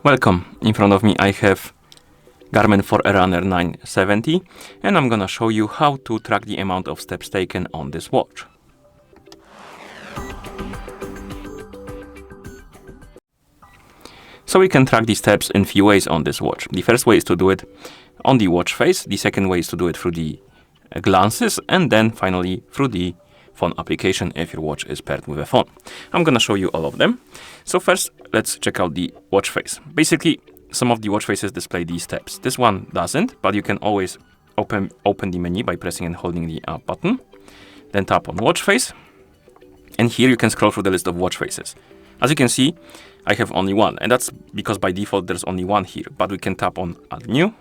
Welcome. In front of me I have Garmin Forerunner 970 and I'm gonna show you how to track the amount of steps taken on this watch. So we can track the steps in few ways on this watch. The first way is to do it on the watch face, the second way is to do it through the glances, and then finally through the phone application if your watch is paired with a phone. I'm gonna show you all of them. So first, let's check out the watch face. Basically, some of the watch faces display these steps. This one doesn't, but you can always open the menu by pressing and holding the up button. Then tap on watch face. And here you can scroll through the list of watch faces. As you can see, I have only one, and that's because by default there's only one here, but we can tap on add new.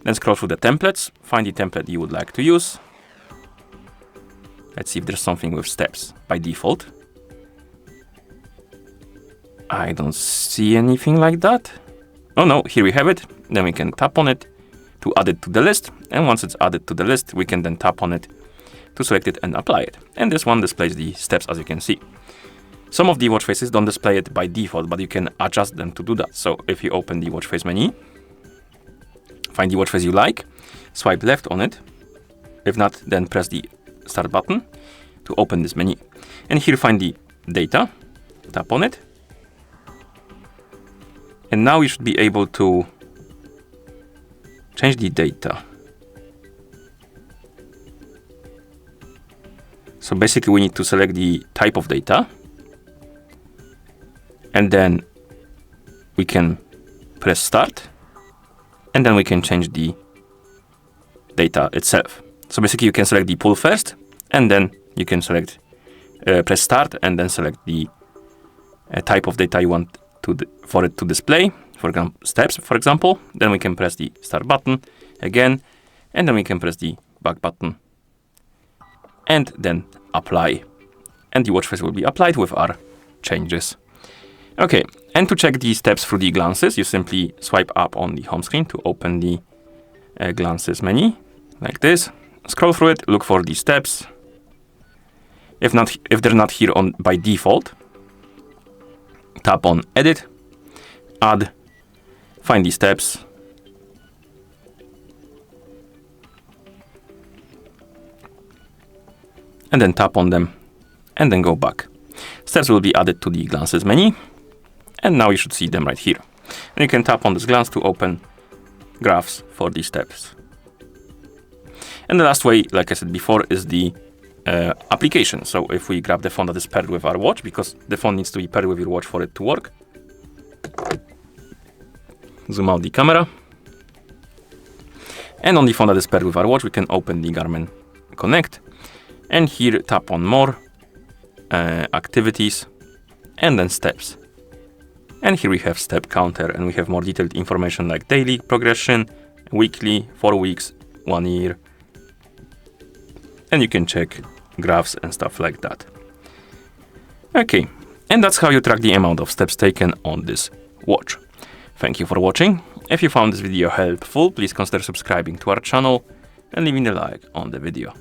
Then scroll through the templates, find the template you would like to use. Let's see if there's something with steps by default. I don't see anything like that. Oh no, here we have it. Then we can tap on it to add it to the list. And once it's added to the list, we can then tap on it to select it and apply it. And this one displays the steps, as you can see. Some of the watch faces don't display it by default, but you can adjust them to do that. So if you open the watch face menu, find the watch face you like, swipe left on it. If not, then press the start button to open this menu. And here find the data, tap on it. And now you should be able to change the data. So basically we need to select the type of data. And then we can press start. And then we can change the data itself. So basically you can select the pool first. And then you can select, press start and then select the type of data you want for it to display, for example, steps, for example. Then we can press the start button again, and then we can press the back button and then apply. And the watch face will be applied with our changes. Okay, and to check the steps through the glances, you simply swipe up on the home screen to open the glances menu, like this. Scroll through it, look for the steps. If they're not here by default, tap on edit, add, find the steps, and then tap on them, and then go back. Steps will be added to the glances menu, and now you should see them right here. And you can tap on this glance to open graphs for these steps. And the last way, like I said before, is the application. So if we grab the phone that is paired with our watch, because the phone needs to be paired with your watch for it to work. Zoom out the camera. And on the phone that is paired with our watch, we can open the Garmin Connect. And here tap on more, activities, and then steps. And here we have step counter, and we have more detailed information like daily progression, weekly, 4 weeks, 1 year. And you can check graphs and stuff like that. Okay, and that's how you track the amount of steps taken on this watch. Thank you for watching. If you found this video helpful, please consider subscribing to our channel and leaving a like on the video.